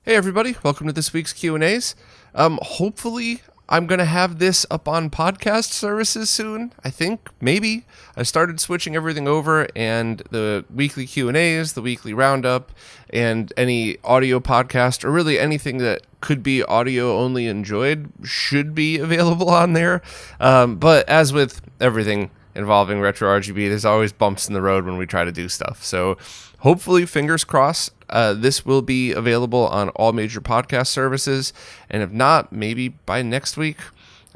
Hey everybody, welcome to this week's Q&As. Hopefully I'm going to have this up on podcast services soon. I think, maybe. I started switching everything over, and the weekly Q&As, the weekly roundup, and any audio podcast, or really anything that could be audio only enjoyed should be available on there. But as with everything involving RetroRGB, there's always bumps in the road when we try to do stuff. So hopefully, fingers crossed, this will be available on all major podcast services. And if not, maybe by next week.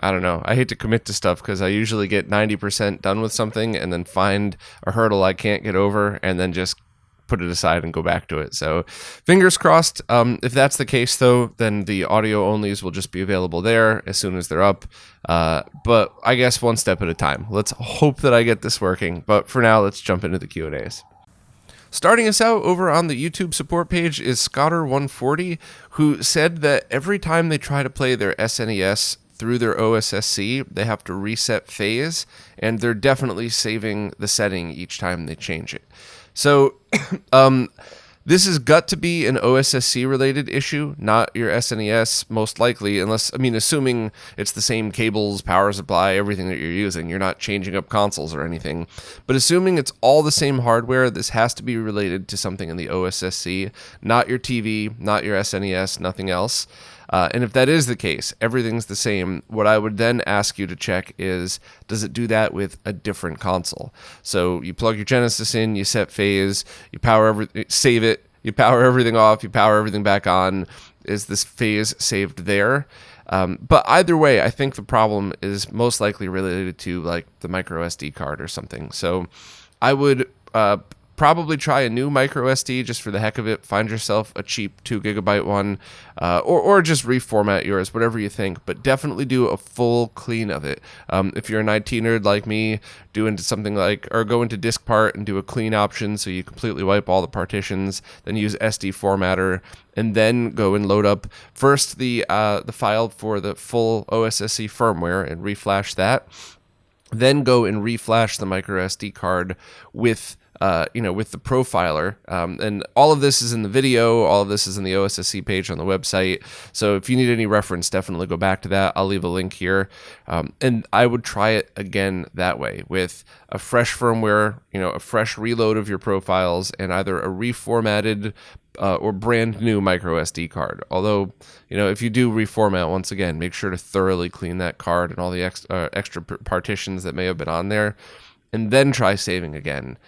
I don't know. I hate to commit to stuff because I usually get 90% done with something and then find a hurdle I can't get over and then just put it aside and go back to it. So fingers crossed. If that's the case, though, then the audio onlys will just be available there as soon as they're up. But I guess one step at a time. Let's hope that I get this working. But for now, let's jump into the Q&As. Starting us out over on the YouTube support page is Scotter140, who said that every time they try to play their SNES through their OSSC, they have to reset phase, and they're definitely saving the setting each time they change it. So, this has got to be an OSSC related issue, not your SNES, most likely, assuming it's the same cables, power supply, everything that you're using. You're not changing up consoles or anything. But assuming it's all the same hardware, this has to be related to something in the OSSC, not your TV, not your SNES, nothing else. And if that is the case, everything's the same, what I would then ask you to check is, does it do that with a different console? So you plug your Genesis in, you set phase, you save it, you power everything off, you power everything back on. Is this phase saved there? But either way, I think the problem is most likely related to like the micro SD card or something. So I would probably try a new micro SD just for the heck of it. Find yourself a cheap 2 gigabyte one, or just reformat yours, whatever you think. But definitely do a full clean of it. If you're an IT nerd like me, go into DiskPart and do a clean option so you completely wipe all the partitions. Then use SD formatter, and then go and load up first the file for the full OSSC firmware and reflash that. Then go and reflash the micro SD card with the profiler. And all of this is in the video. All of this is in the OSSC page on the website. So if you need any reference, definitely go back to that. I'll leave a link here. And I would try it again that way with a fresh firmware, a fresh reload of your profiles, and either a reformatted or brand new micro SD card. Although, if you do reformat, once again, make sure to thoroughly clean that card and all the extra partitions that may have been on there, and then try saving again.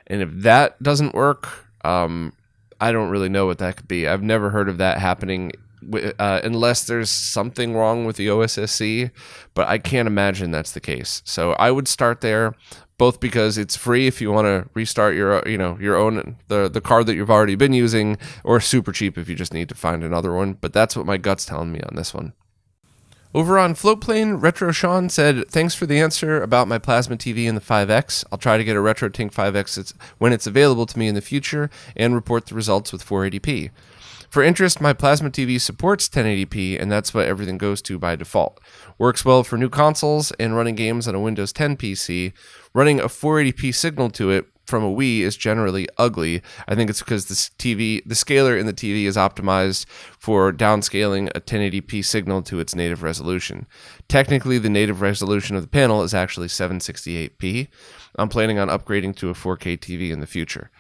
And if that doesn't work, I don't really know what that could be. I've never heard of that happening unless there's something wrong with the OSSC, but I can't imagine that's the case. So I would start there, both because it's free if you want to restart your own the card that you've already been using, or super cheap if you just need to find another one. But that's what my gut's telling me on this one. Over on Floatplane, Retro Sean said, thanks for the answer about my plasma TV and the 5X. I'll try to get a RetroTINK 5X when it's available to me in the future and report the results with 480p. For interest, my plasma TV supports 1080p, and that's what everything goes to by default. Works well for new consoles and running games on a Windows 10 PC. Running a 480p signal to it from a Wii is generally ugly. I think it's because the scaler in the TV is optimized for downscaling a 1080p signal to its native resolution. Technically, the native resolution of the panel is actually 768p. I'm planning on upgrading to a 4K TV in the future.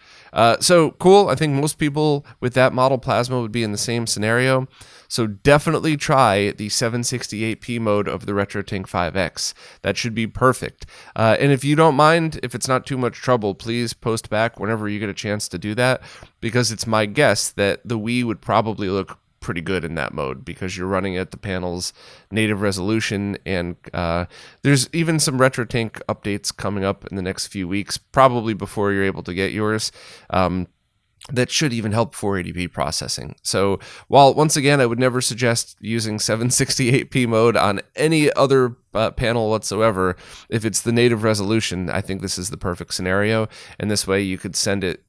So cool. I think most people with that model plasma would be in the same scenario. So definitely try the 768p mode of the RetroTINK 5X. That should be perfect. And if you don't mind, if it's not too much trouble, please post back whenever you get a chance to do that, because it's my guess that the Wii would probably look pretty good in that mode because you're running at the panel's native resolution, and there's even some RetroTINK updates coming up in the next few weeks, probably before you're able to get yours, that should even help 480p processing. So while, once again, I would never suggest using 768p mode on any other panel whatsoever, if it's the native resolution, I think this is the perfect scenario, and this way you could send it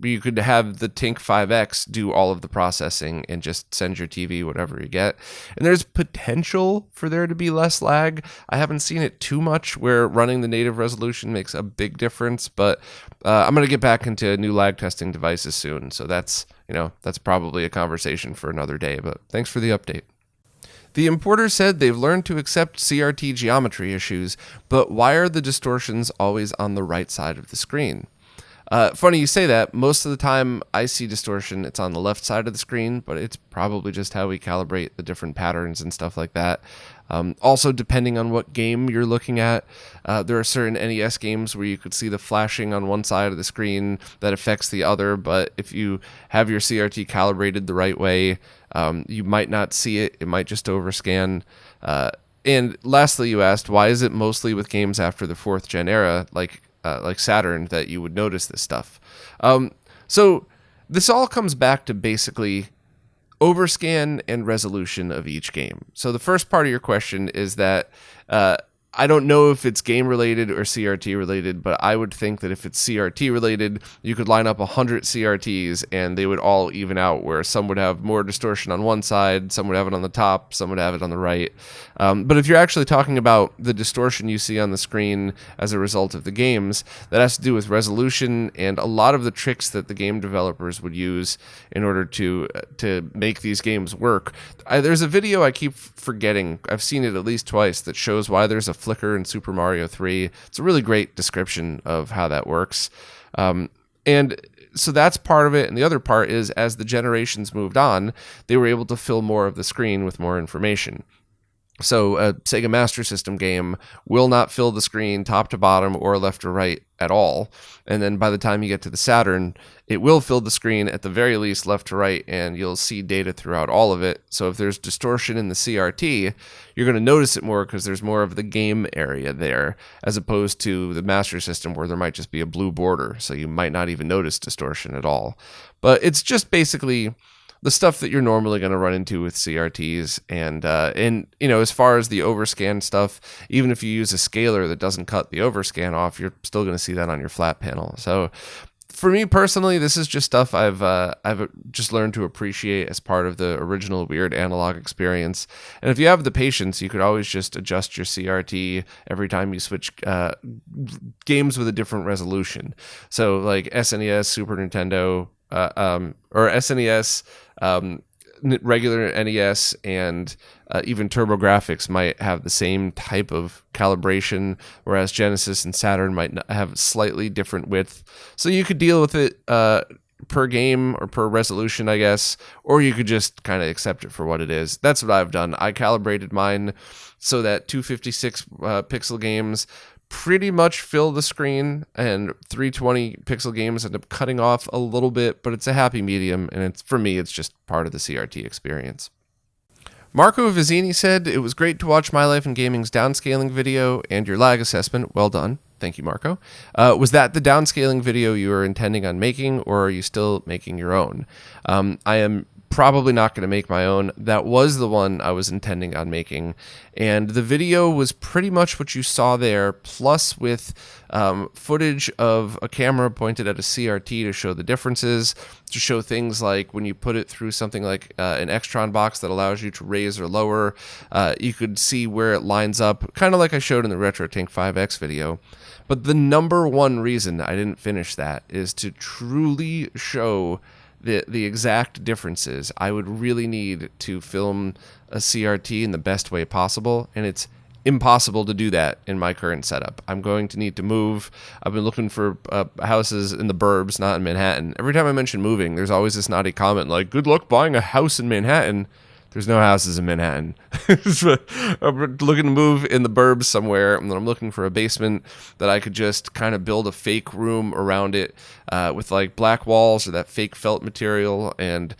you could have the TINK 5X do all of the processing and just send your TV whatever you get. And there's potential for there to be less lag. I haven't seen it too much where running the native resolution makes a big difference, but I'm going to get back into new lag testing devices soon. So that's probably a conversation for another day, but thanks for the update. The importer said they've learned to accept CRT geometry issues, but why are the distortions always on the right side of the screen? Funny you say that. Most of the time I see distortion, it's on the left side of the screen, but it's probably just how we calibrate the different patterns and stuff like that. Also, depending on what game you're looking at, there are certain NES games where you could see the flashing on one side of the screen that affects the other, but if you have your CRT calibrated the right way, you might not see it. It might just overscan. And lastly, you asked, why is it mostly with games after the 4th gen era, like Saturn, that you would notice this stuff? So this all comes back to basically overscan and resolution of each game. So the first part of your question is that I don't know if it's game related or CRT related, but I would think that if it's CRT related, you could line up 100 CRTs and they would all even out, where some would have more distortion on one side, some would have it on the top, some would have it on the right. But if you're actually talking about the distortion you see on the screen as a result of the games, that has to do with resolution and a lot of the tricks that the game developers would use in order to make these games work. There's a video I keep forgetting, I've seen it at least twice, that shows why there's a flicker in Super Mario 3. It's a really great description of how that works. And so that's part of it. And the other part is, as the generations moved on, they were able to fill more of the screen with more information. So a Sega Master System game will not fill the screen top to bottom or left or right at all. And then by the time you get to the Saturn, it will fill the screen at the very least left to right, and you'll see data throughout all of it. So if there's distortion in the CRT, you're going to notice it more because there's more of the game area there, as opposed to the Master System where there might just be a blue border, so you might not even notice distortion at all. But it's just basically the stuff that you're normally going to run into with CRTs. And as far as the overscan stuff, even if you use a scaler that doesn't cut the overscan off, you're still going to see that on your flat panel. So for me personally, this is just stuff I've just learned to appreciate as part of the original weird analog experience. And if you have the patience, you could always just adjust your CRT every time you switch games with a different resolution. So like SNES, Super Nintendo, or SNES, regular NES, and even TurboGrafx might have the same type of calibration, whereas Genesis and Saturn might have slightly different width. So you could deal with it per game or per resolution, I guess, or you could just kind of accept it for what it is. That's what I've done. I calibrated mine so that 256 pixel games pretty much fill the screen, and 320 pixel games end up cutting off a little bit, but it's a happy medium, and for me, it's just part of the CRT experience. Marco Vizzini said, "It was great to watch My Life in Gaming's downscaling video and your lag assessment. Well done." Thank you, Marco. Was that the downscaling video you were intending on making, or are you still making your own? I am probably not going to make my own. That was the one I was intending on making, and the video was pretty much what you saw there, plus with footage of a camera pointed at a CRT to show the differences, to show things like when you put it through something like an Extron box that allows you to raise or lower, you could see where it lines up, kind of like I showed in the RetroTINK 5X video. But the number one reason I didn't finish that is to truly show the exact differences I would really need to film a CRT in the best way possible, and it's impossible to do that in my current setup. I'm going to need to move. I've been looking for houses in the burbs, not in Manhattan. Every time I mention moving, there's always this naughty comment like, "Good luck buying a house in Manhattan." There's no houses in Manhattan. I'm looking to move in the burbs somewhere, and then I'm looking for a basement that I could just kind of build a fake room around it with like black walls or that fake felt material, and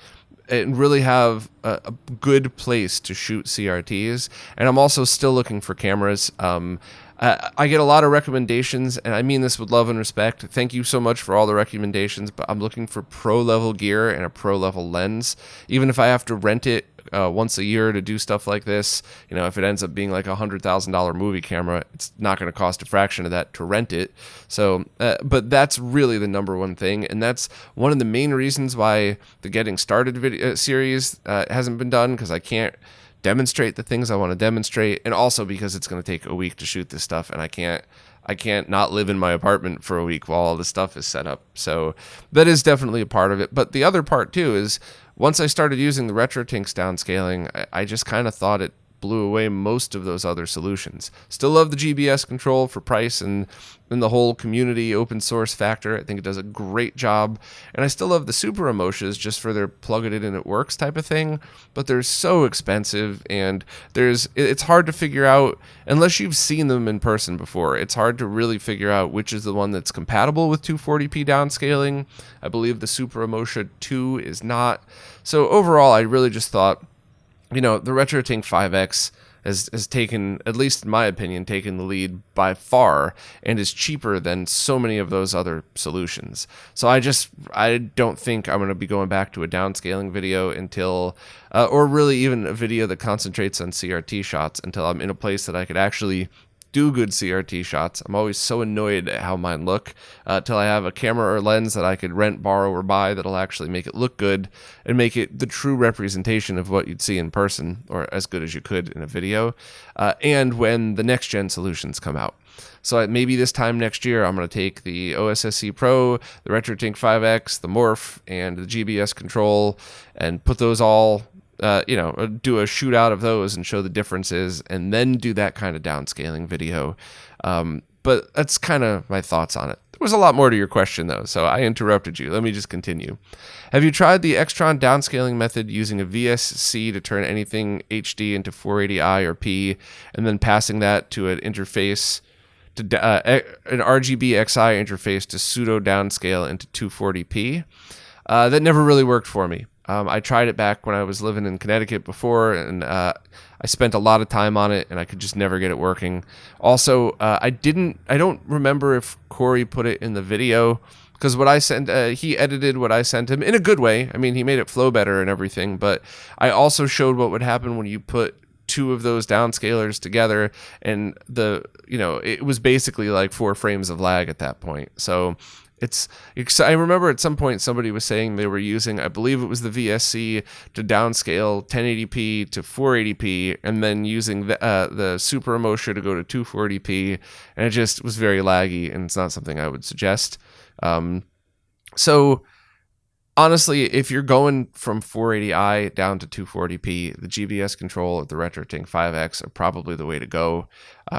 really have a good place to shoot CRTs. And I'm also still looking for cameras. I get a lot of recommendations, and I mean this with love and respect. Thank you so much for all the recommendations, but I'm looking for pro-level gear and a pro-level lens. Even if I have to rent it once a year to do stuff like this, if it ends up being like $100,000 movie camera, it's not going to cost a fraction of that to rent it. So, but that's really the number one thing, and that's one of the main reasons why the Getting Started video series hasn't been done, because I can't demonstrate the things I want to demonstrate, and also because it's going to take a week to shoot this stuff, and I can't not live in my apartment for a week while all this stuff is set up. So that is definitely a part of it. But the other part too is once I started using the RetroTINK's downscaling, I just kind of thought it blew away most of those other solutions. Still love the GBS control for price and the whole community open source factor. I think it does a great job. And I still love the Super Emotions just for their plug it in and it works type of thing. But they're so expensive, and it's hard to figure out unless you've seen them in person before. It's hard to really figure out which is the one that's compatible with 240p downscaling. I believe the Super Emotion 2 is not. So overall, I really just thought, the RetroTINK 5X has taken, at least in my opinion, taken the lead by far and is cheaper than so many of those other solutions. So I don't think I'm going to be going back to a downscaling video until, or really even a video that concentrates on CRT shots until I'm in a place that I could actually do good CRT shots. I'm always so annoyed at how mine look till I have a camera or lens that I could rent, borrow, or buy that'll actually make it look good and make it the true representation of what you'd see in person, or as good as you could in a video, and when the next gen solutions come out. So maybe this time next year, I'm going to take the OSSC Pro, the RetroTINK 5X, the Morph, and the GBS control and put those all do a shootout of those and show the differences, and then do that kind of downscaling video. But that's kind of my thoughts on it. There was a lot more to your question, though, so I interrupted you. Let me just continue. Have you tried the Extron downscaling method using a VSC to turn anything HD into 480i or P, and then passing that to an interface, to an RGB XI interface to pseudo downscale into 240p? That never really worked for me. I tried it back when I was living in Connecticut before, and I spent a lot of time on it, and I could just never get it working. Also, I don't remember if Corey put it in the video, because what I sent, he edited what I sent him in a good way. I mean, he made it flow better and everything, but I also showed what would happen when you put two of those downscalers together, and it was basically like 4 frames of lag at that point. So I remember at some point somebody was saying they were using, I believe it was the VSC, to downscale 1080p to 480p, and then using the Super Emotion to go to 240p, and it just was very laggy, and it's not something I would suggest. So honestly, if you're going from 480i down to 240p, the GBS control of the RetroTINK 5X are probably the way to go.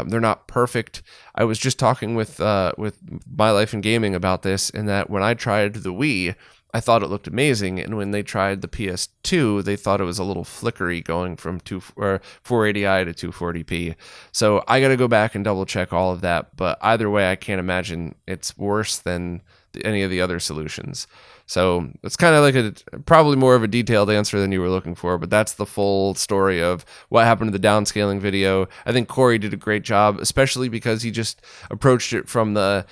They're not perfect. I was just talking with My Life in Gaming about this, in that when I tried the Wii, I thought it looked amazing, and when they tried the PS2, they thought it was a little flickery going from 480i to 240p. So I got to go back and double check all of that, but either way, I can't imagine it's worse than any of the other solutions. So it's kind of like probably more of a detailed answer than you were looking for, but that's the full story of what happened to the downscaling video. I think Corey did a great job, especially because he just approached it from the,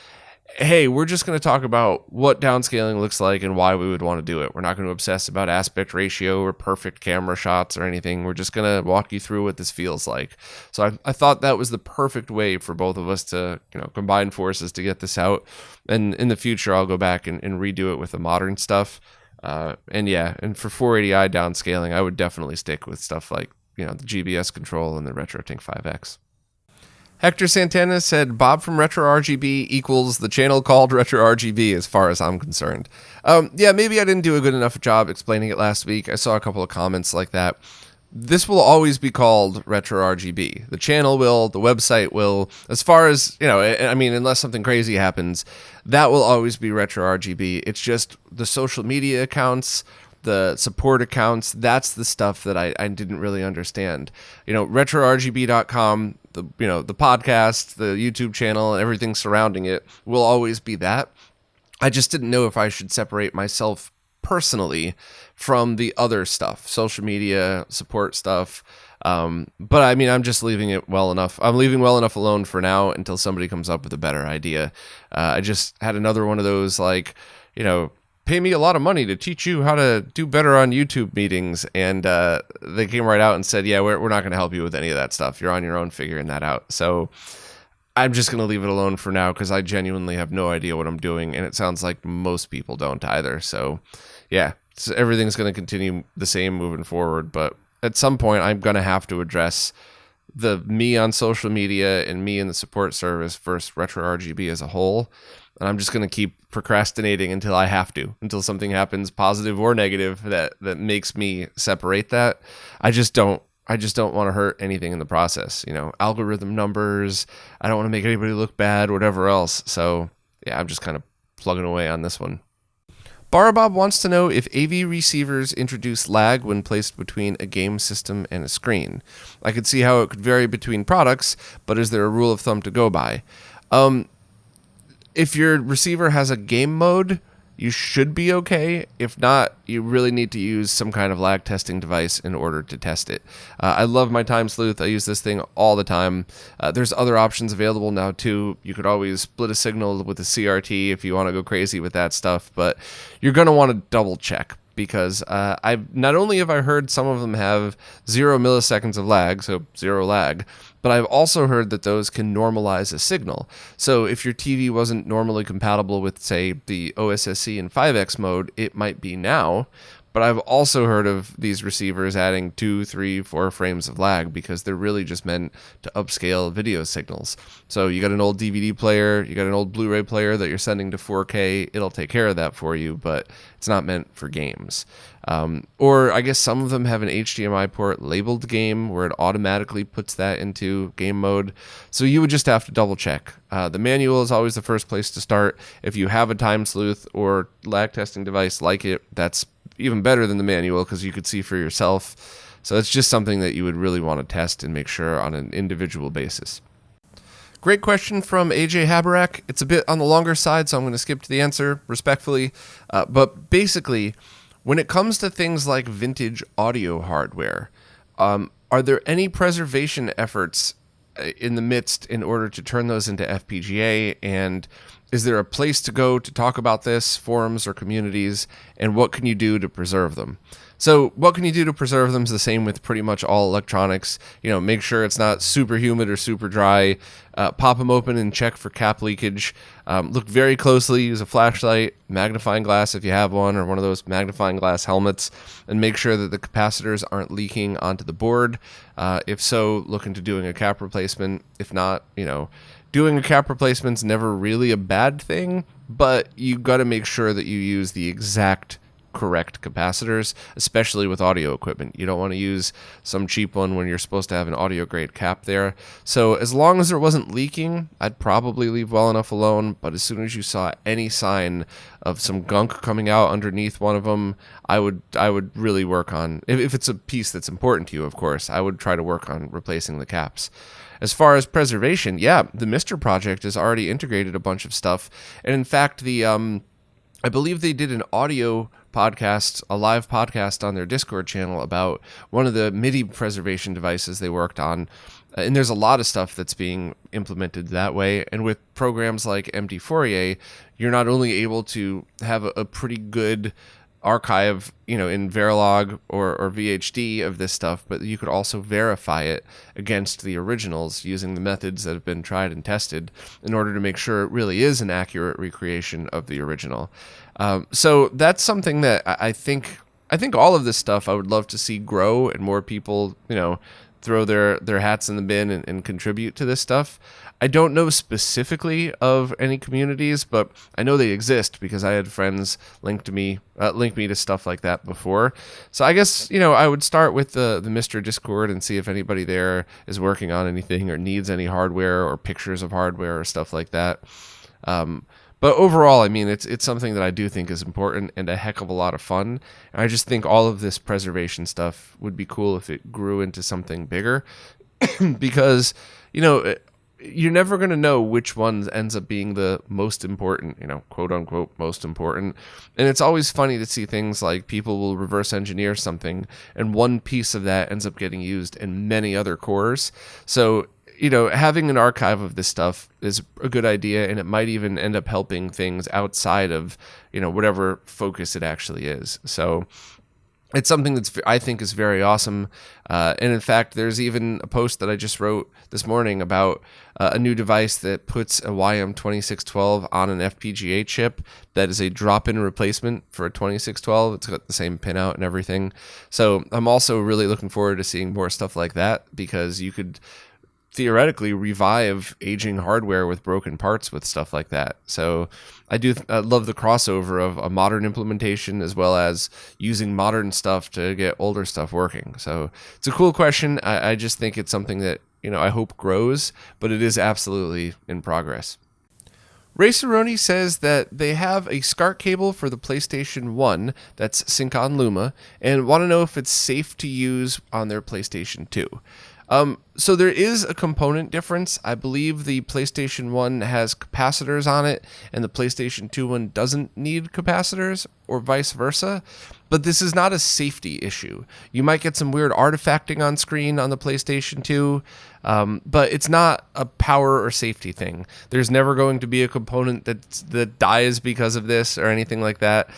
hey, we're just going to talk about what downscaling looks like and why we would want to do it. We're not going to obsess about aspect ratio or perfect camera shots or anything. We're just going to walk you through what this feels like. So I thought that was the perfect way for both of us to combine forces to get this out. And in the future, I'll go back and redo it with the modern stuff. And for 480i downscaling, I would definitely stick with stuff like the GBS control and the RetroTINK 5X. Hector Santana said, Bob from RetroRGB equals the channel called RetroRGB as far as I'm concerned. Maybe I didn't do a good enough job explaining it last week. I saw a couple of comments like that. This will always be called RetroRGB. The channel will, the website will, as far as, unless something crazy happens, that will always be RetroRGB. It's just the social media accounts, the support accounts, that's the stuff that I didn't really understand. RetroRGB.com, the podcast, the YouTube channel, and everything surrounding it will always be that. I just didn't know if I should separate myself personally from the other stuff, social media, support stuff. But I'm just leaving it well enough. I'm leaving well enough alone for now until somebody comes up with a better idea. I just had another one of those, pay me a lot of money to teach you how to do better on YouTube meetings. And they came right out and said, yeah, we're not going to help you with any of that stuff. You're on your own figuring that out. So I'm just going to leave it alone for now because I genuinely have no idea what I'm doing. And it sounds like most people don't either. So yeah, everything's going to continue the same moving forward. But at some point I'm going to have to address the me on social media and me in the support service versus RetroRGB as a whole. And I'm just going to keep procrastinating until I have to, until something happens, positive or negative, that makes me separate that. I just don't want to hurt anything in the process, algorithm numbers. I don't want to make anybody look bad, whatever else. So yeah, I'm just kind of plugging away on this one. Barabob wants to know if AV receivers introduce lag when placed between a game system and a screen. I could see how it could vary between products, but is there a rule of thumb to go by? If your receiver has a game mode, you should be okay. If not, you really need to use some kind of lag testing device in order to test it. I love my Time Sleuth. I use this thing all the time. There's other options available now too. You could always split a signal with a CRT if you want to go crazy with that stuff, but you're going to want to double check, because I've not only have I heard some of them have 0 milliseconds of lag, so zero lag, but I've also heard that those can normalize a signal. So if your TV wasn't normally compatible with, say, the OSSC and 5X mode, it might be now. But I've also heard of these receivers adding 2, 3, 4 frames of lag because they're really just meant to upscale video signals. So you got an old DVD player, you got an old Blu-ray player that you're sending to 4K, it'll take care of that for you, but it's not meant for games. Or I guess some of them have an HDMI port labeled game where it automatically puts that into game mode. So you would just have to double check. The manual is always the first place to start. If you have a Time Sleuth or lag testing device like it, that's even better than the manual because you could see for yourself. So it's just something that you would really want to test and make sure on an individual basis. Great question from AJ Haberak. It's a bit on the longer side, so I'm going to skip to the answer respectfully. But basically, when it comes to things like vintage audio hardware, are there any preservation efforts in the midst in order to turn those into FPGA? And is there a place to go to talk about this, forums or communities, and what can you do to preserve them? So what can you do to preserve them is the same with pretty much all electronics. Make sure it's not super humid or super dry. Pop them open and check for cap leakage. Look very closely, use a flashlight, magnifying glass if you have one, or one of those magnifying glass helmets, and make sure that the capacitors aren't leaking onto the board. If so, look into doing a cap replacement. If not, doing a cap replacement's never really a bad thing, but you got to make sure that you use the exact correct capacitors, especially with audio equipment. You don't want to use some cheap one when you're supposed to have an audio grade cap there. So as long as it wasn't leaking, I'd probably leave well enough alone, but as soon as you saw any sign of some gunk coming out underneath one of them, I would really work on, if it's a piece that's important to you, of course, I would try to work on replacing the caps. As far as preservation, yeah, the Mr. Project has already integrated a bunch of stuff. And in fact, I believe they did an audio podcast, a live podcast on their Discord channel about one of the MIDI preservation devices they worked on. And there's a lot of stuff that's being implemented that way. And with programs like MD Fourier, you're not only able to have a pretty good archive, in Verilog or VHD of this stuff, but you could also verify it against the originals using the methods that have been tried and tested in order to make sure it really is an accurate recreation of the original. So that's something that I think all of this stuff I would love to see grow and more people, throw their hats in the bin and contribute to this stuff. I don't know specifically of any communities, but I know they exist because I had friends link me to stuff like that before. So I guess, I would start with the Mr. Discord and see if anybody there is working on anything or needs any hardware or pictures of hardware or stuff like that. But overall, it's something that I do think is important and a heck of a lot of fun. And I just think all of this preservation stuff would be cool if it grew into something bigger because, you're never going to know which one ends up being the most important, quote unquote, most important. And it's always funny to see things like people will reverse engineer something and one piece of that ends up getting used in many other cores. So, having an archive of this stuff is a good idea, and it might even end up helping things outside of, whatever focus it actually is. So it's something that's I think is very awesome. And in fact, there's even a post that I just wrote this morning about a new device that puts a YM2612 on an FPGA chip that is a drop-in replacement for a 2612. It's got the same pinout and everything. So I'm also really looking forward to seeing more stuff like that, because you could theoretically revive aging hardware with broken parts with stuff like that. So I do love the crossover of a modern implementation as well as using modern stuff to get older stuff working. So it's a cool question. I just think it's something that, I hope grows, but it is absolutely in progress. Raceroni says that they have a SCART cable for the PlayStation 1 that's Sync on Luma, and want to know if it's safe to use on their PlayStation 2. So there is a component difference. I believe the PlayStation 1 has capacitors on it, and the PlayStation 2 one doesn't need capacitors, or vice versa. But this is not a safety issue. You might get some weird artifacting on screen on the PlayStation 2, but it's not a power or safety thing. There's never going to be a component that dies because of this or anything like that.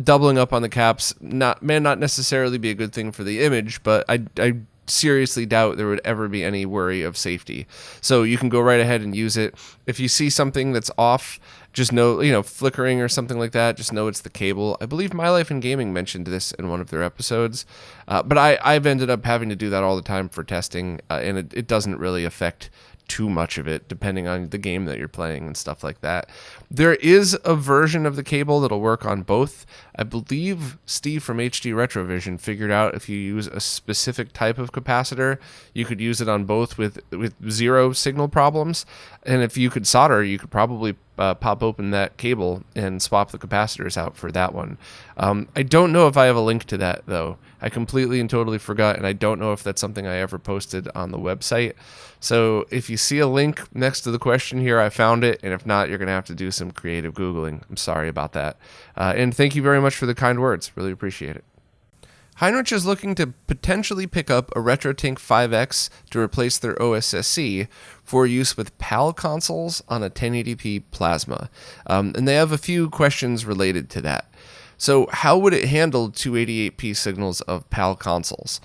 Doubling up on the caps may not necessarily be a good thing for the image, but I seriously doubt there would ever be any worry of safety. So you can go right ahead and use it. If you see something that's off, just know, flickering or something like that, just know it's the cable. I believe My Life in Gaming mentioned this in one of their episodes, but I've ended up having to do that all the time for testing, and it doesn't really affect too much of it, depending on the game that you're playing and stuff like that. There is a version of the cable that'll work on both. I believe Steve from HD Retrovision figured out if you use a specific type of capacitor, you could use it on both with zero signal problems. And if you could solder, you could probably pop open that cable and swap the capacitors out for that one. I don't know if I have a link to that, though. I completely and totally forgot, and I don't know if that's something I ever posted on the website. So if you see a link next to the question here, I found it, and if not, you're going to have to do some creative Googling. I'm sorry about that. And thank you very much for the kind words. Really appreciate it. Heinrich is looking to potentially pick up a RetroTINK 5X to replace their OSSC for use with PAL consoles on a 1080p plasma. And they have a few questions related to that. So how would it handle 288p signals of PAL consoles?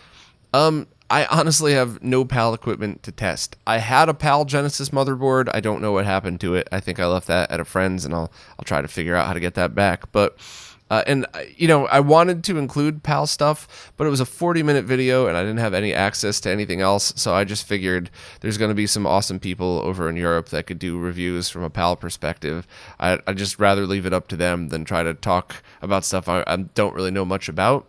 I honestly have no PAL equipment to test. I had a PAL Genesis motherboard. I don't know what happened to it. I think I left that at a friend's, and I'll try to figure out how to get that back. But I wanted to include PAL stuff, but it was a 40-minute video, and I didn't have any access to anything else, so I just figured there's going to be some awesome people over in Europe that could do reviews from a PAL perspective. I'd just rather leave it up to them than try to talk about stuff I don't really know much about.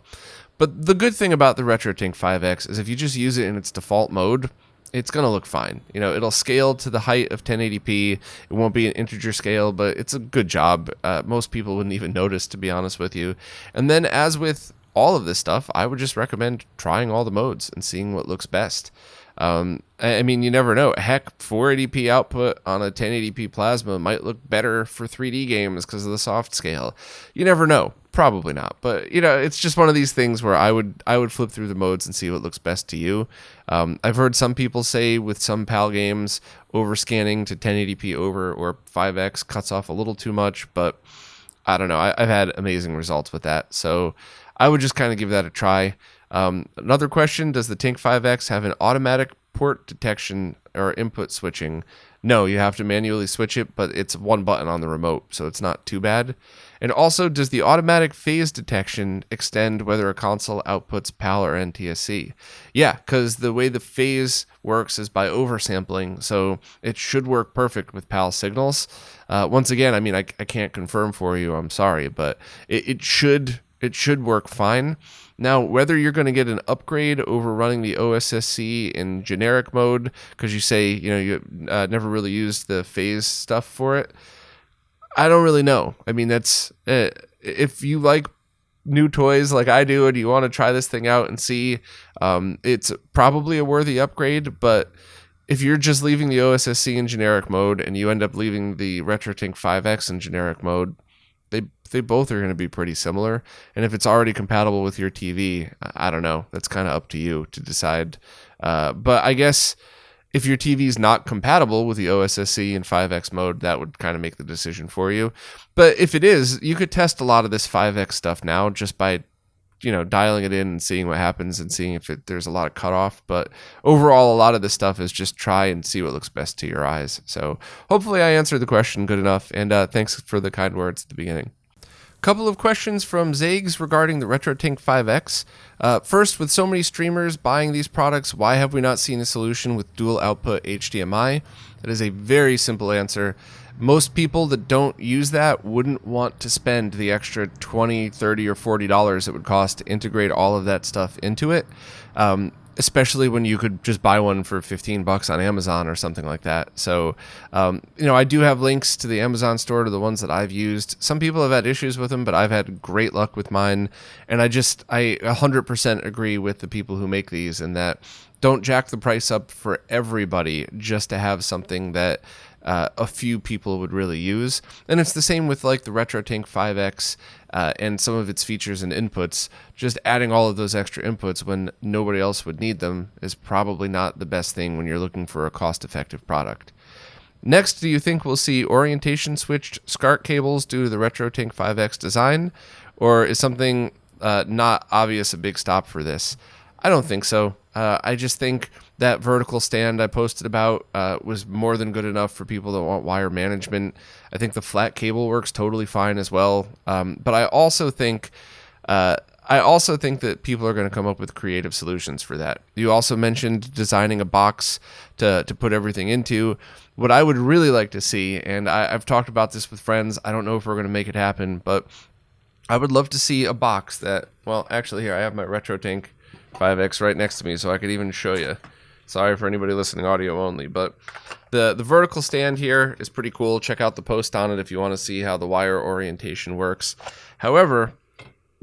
But the good thing about the RetroTINK 5X is if you just use it in its default mode, it's going to look fine. It'll scale to the height of 1080p. It won't be an integer scale, but it's a good job. Most people wouldn't even notice, to be honest with you. And then as with all of this stuff, I would just recommend trying all the modes and seeing what looks best. I mean, you never know. Heck, 480p output on a 1080p plasma might look better for 3D games because of the soft scale. You never know. Probably not. But, it's just one of these things where I would flip through the modes and see what looks best to you. I've heard some people say with some PAL games, overscanning to 1080p over or 5X cuts off a little too much, but I don't know. I've had amazing results with that. So I would just kind of give that a try. Another question, does the TINK 5X have an automatic port detection or input switching? No, you have to manually switch it, but it's one button on the remote, so it's not too bad. And also, does the automatic phase detection extend whether a console outputs PAL or NTSC? Yeah, because the way the phase works is by oversampling, so it should work perfect with PAL signals. Once again, I mean, I can't confirm for you, I'm sorry, but it should work fine. Now, whether you're going to get an upgrade over running the OSSC in generic mode, because you say, you never really used the phase stuff for it, I don't really know. I mean, that's if you like new toys like I do and you want to try this thing out and see, it's probably a worthy upgrade. But if you're just leaving the OSSC in generic mode and you end up leaving the RetroTINK 5X in generic mode, they both are going to be pretty similar. And if it's already compatible with your TV, I don't know. That's kind of up to you to decide. But I guess if your TV is not compatible with the OSSC in 5X mode, that would kind of make the decision for you. But if it is, you could test a lot of this 5X stuff now just by dialing it in and seeing what happens and seeing if there's a lot of cutoff. But overall, a lot of this stuff is just try and see what looks best to your eyes. So hopefully I answered the question good enough, and thanks for the kind words at the beginning. Couple of questions from Zags regarding the RetroTINK 5X. First, with so many streamers buying these products, why have we not seen a solution with dual output HDMI? That is a very simple answer. Most people that don't use that wouldn't want to spend the extra $20, $30, or $40 it would cost to integrate all of that stuff into it, especially when you could just buy one for $15 on Amazon or something like that. So, I do have links to the Amazon store to the ones that I've used. Some people have had issues with them, but I've had great luck with mine. And I 100% agree with the people who make these in that don't jack the price up for everybody just to have something that a few people would really use. And it's the same with like the RetroTINK 5X and some of its features and inputs. Just adding all of those extra inputs when nobody else would need them is probably not the best thing when you're looking for a cost-effective product. Next, do you think we'll see orientation switched SCART cables due to the RetroTINK 5X design? Or is something not obvious a big stop for this? I don't think so. I just think that vertical stand I posted about was more than good enough for people that want wire management. I think the flat cable works totally fine as well. But I also think that people are going to come up with creative solutions for that. You also mentioned designing a box to put everything into. What I would really like to see, and I've talked about this with friends, I don't know if we're going to make it happen, but I would love to see a box that, well, actually here, I have my RetroTINK 5X right next to me, so I could even show you. Sorry for anybody listening audio only, but the vertical stand here is pretty cool. Check out the post on it if you want to see how the wire orientation works. However,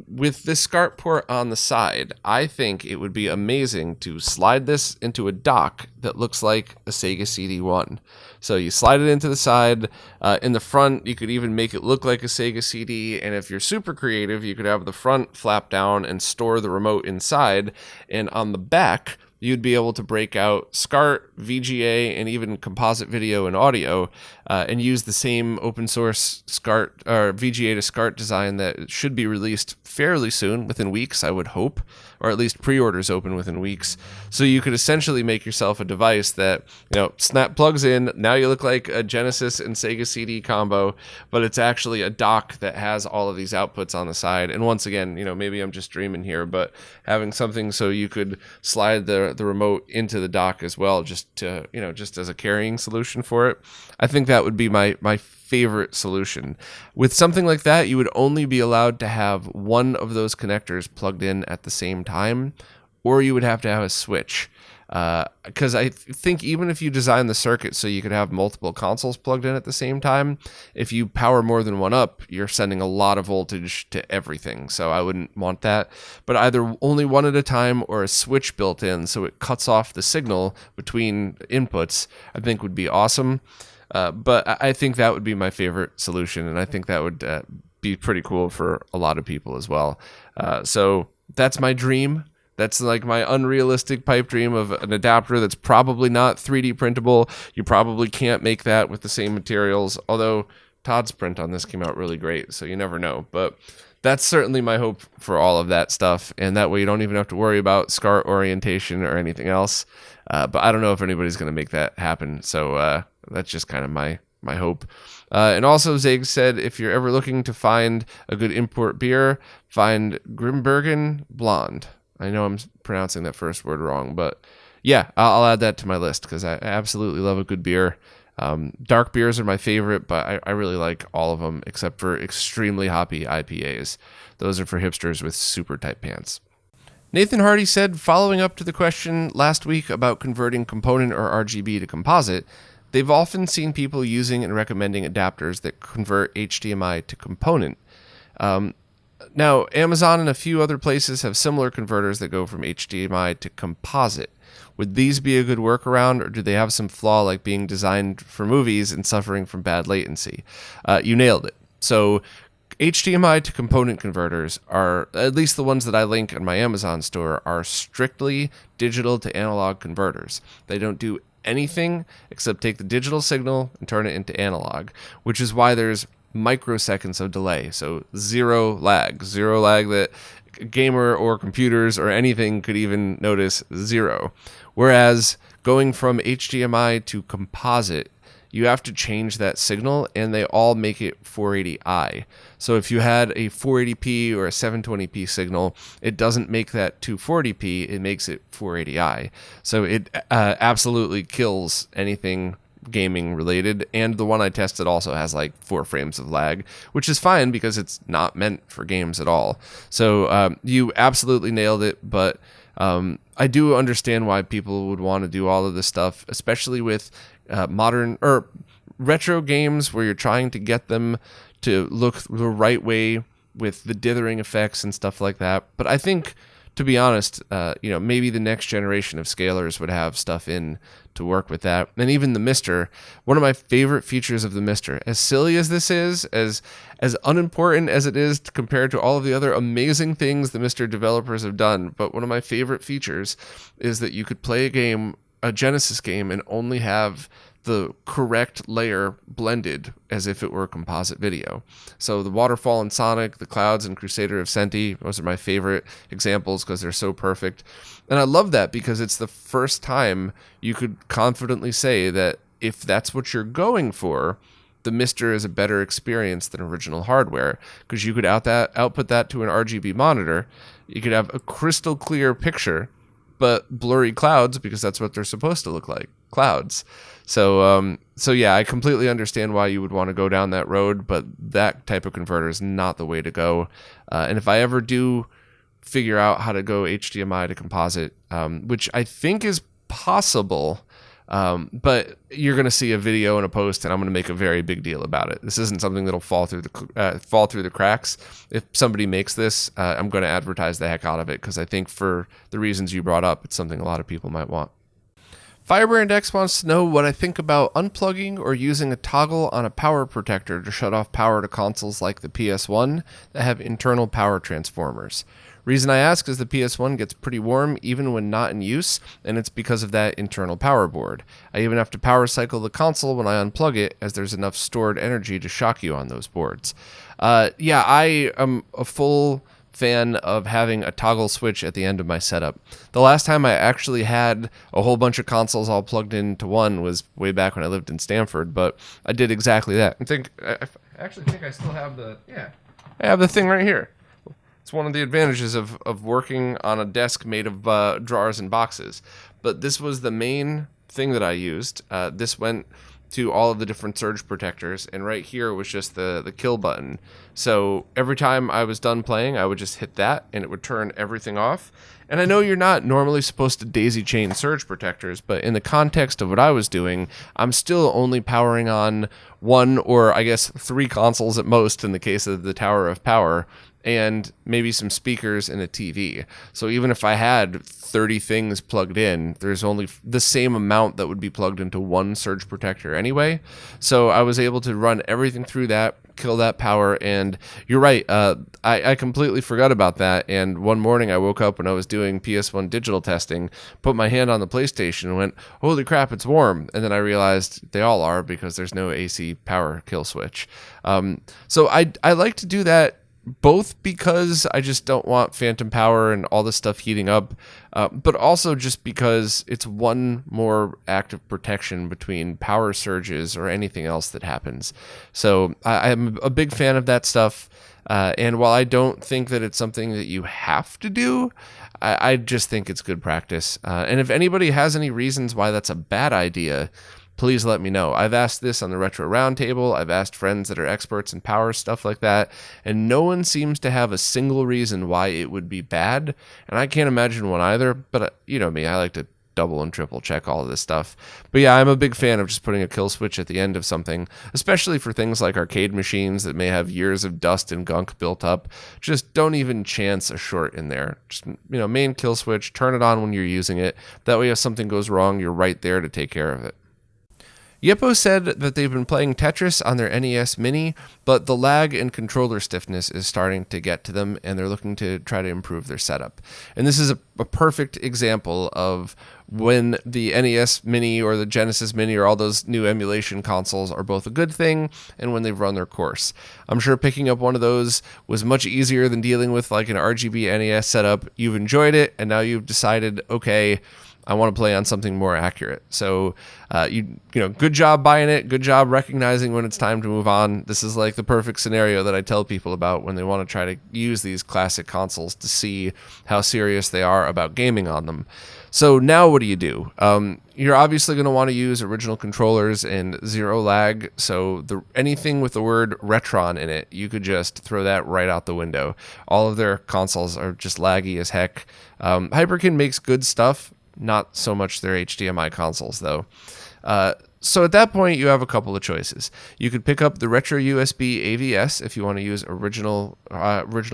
with this SCART port on the side, I think it would be amazing to slide this into a dock that looks like a Sega CD1. So you slide it into the side. In the front, you could even make it look like a Sega CD. And if you're super creative, you could have the front flap down and store the remote inside. And on the back, you'd be able to break out SCART, VGA, and even composite video and audio, and use the same open source SCART or VGA to SCART design that should be released fairly soon, within weeks, I would hope, or at least pre-orders open within weeks. So you could essentially make yourself a device that, snap plugs in. Now you look like a Genesis and Sega CD combo, but it's actually a dock that has all of these outputs on the side. And once again, maybe I'm just dreaming here, but having something so you could slide the remote into the dock as well, just as a carrying solution for it. I think that would be my favorite solution. With something like that, you would only be allowed to have one of those connectors plugged in at the same time, or you would have to have a switch. Because I think even if you design the circuit so you could have multiple consoles plugged in at the same time, if you power more than one up, you're sending a lot of voltage to everything. So I wouldn't want that. But either only one at a time or a switch built in so it cuts off the signal between inputs, I think would be awesome. But I think that would be my favorite solution, and I think that would be pretty cool for a lot of people as well. So that's my dream. That's like my unrealistic pipe dream of an adapter that's probably not 3D printable. You probably can't make that with the same materials, although Todd's print on this came out really great, so you never know. But that's certainly my hope for all of that stuff, and that way you don't even have to worry about SCART orientation or anything else. But I don't know if anybody's going to make that happen, so that's just kind of my hope. And also, Zeg said, if you're ever looking to find a good import beer, find Grimbergen Blonde. I know I'm pronouncing that first word wrong, but yeah, I'll add that to my list because I absolutely love a good beer. Dark beers are my favorite, but I really like all of them except for extremely hoppy IPAs. Those are for hipsters with super tight pants. Nathan Hardy said, following up to the question last week about converting component or RGB to composite, they've often seen people using and recommending adapters that convert HDMI to component. Now, Amazon and a few other places have similar converters that go from HDMI to composite. Would these be a good workaround, or do they have some flaw like being designed for movies and suffering from bad latency? You nailed it. So HDMI to component converters are, at least the ones that I link on my Amazon store, are strictly digital to analog converters. They don't do anything except take the digital signal and turn it into analog, which is why there's microseconds of delay. So zero lag that gamer or computers or anything could even notice 0. Whereas going from HDMI to composite, you have to change that signal, and they all make it 480i. So if you had a 480p or a 720p signal, it doesn't make that 240p, it makes it 480i. So it absolutely kills anything gaming related, and the one I tested also has like 4 frames of lag, which is fine because it's not meant for games at all. So you absolutely nailed it, but I do understand why people would want to do all of this stuff, especially with modern or retro games where you're trying to get them to look the right way with the dithering effects and stuff like that. But I think, to be honest, maybe the next generation of scalers would have stuff in to work with that. And even the Mister, one of my favorite features of the Mister, as silly as this is, as unimportant as it is compared to all of the other amazing things the Mister developers have done, but one of my favorite features is that you could play a Genesis game, and only have the correct layer blended as if it were a composite video. So the waterfall in Sonic, the clouds in Crusader of Senti, those are my favorite examples because they're so perfect. And I love that because it's the first time you could confidently say that if that's what you're going for, the Mister is a better experience than original hardware, because you could output that to an RGB monitor. You could have a crystal clear picture, but blurry clouds, because that's what they're supposed to look like, clouds. So yeah, I completely understand why you would want to go down that road, but that type of converter is not the way to go. And if I ever do figure out how to go HDMI to composite, which I think is possible, but you're going to see a video and a post, and I'm going to make a very big deal about it. This isn't something that'll fall through the cracks. If somebody makes this, I'm going to advertise the heck out of it, because I think for the reasons you brought up, it's something a lot of people might want. Firebrand X wants to know what I think about unplugging or using a toggle on a power protector to shut off power to consoles like the PS1 that have internal power transformers. Reason I ask is the PS1 gets pretty warm even when not in use, and it's because of that internal power board. I even have to power cycle the console when I unplug it, as there's enough stored energy to shock you on those boards. Yeah, I am a full fan of having a toggle switch at the end of my setup. The last time I actually had a whole bunch of consoles all plugged into one was way back when I lived in Stanford, but I did exactly that. I actually think I still have I have the thing right here. It's one of the advantages of working on a desk made of drawers and boxes. But this was the main thing that I used. This went to all of the different surge protectors, and right here was just the kill button. So every time I was done playing, I would just hit that, and it would turn everything off. And I know you're not normally supposed to daisy chain surge protectors, but in the context of what I was doing, I'm still only powering on 1 or I guess 3 consoles at most in the case of the Tower of Power, and maybe some speakers and a TV. So even if I had 30 things plugged in, there's only the same amount that would be plugged into one surge protector anyway. So I was able to run everything through that, kill that power, and you're right, I completely forgot about that. And one morning I woke up when I was doing PS1 digital testing, put my hand on the PlayStation and went, holy crap, it's warm. And then I realized they all are, because there's no AC power kill switch. So I like to do that, both because I just don't want phantom power and all this stuff heating up, but also just because it's one more act of protection between power surges or anything else that happens. So I'm a big fan of that stuff, and while I don't think that it's something that you have to do, I just think it's good practice. And if anybody has any reasons why that's a bad idea, please let me know. I've asked this on the Retro Roundtable. I've asked friends that are experts in power, stuff like that, and no one seems to have a single reason why it would be bad, and I can't imagine one either, but you know me, I like to double and triple check all of this stuff. But yeah, I'm a big fan of just putting a kill switch at the end of something, especially for things like arcade machines that may have years of dust and gunk built up. Just don't even chance a short in there. Just, main kill switch, turn it on when you're using it. That way if something goes wrong, you're right there to take care of it. Yeppo said that they've been playing Tetris on their NES Mini, but the lag and controller stiffness is starting to get to them, and they're looking to try to improve their setup. And this is a perfect example of when the NES Mini or the Genesis Mini or all those new emulation consoles are both a good thing and when they've run their course. I'm sure picking up one of those was much easier than dealing with like an RGB NES setup. You've enjoyed it, and now you've decided, okay, I want to play on something more accurate. So, you know, good job buying it. Good job recognizing when it's time to move on. This is like the perfect scenario that I tell people about when they want to try to use these classic consoles to see how serious they are about gaming on them. So now what do you do? You're obviously going to want to use original controllers and zero lag. So anything with the word Retron in it, you could just throw that right out the window. All of their consoles are just laggy as heck. Hyperkin makes good stuff. Not so much their HDMI consoles, though. So at that point, you have a couple of choices. You could pick up the Retro USB AVS if you want to use original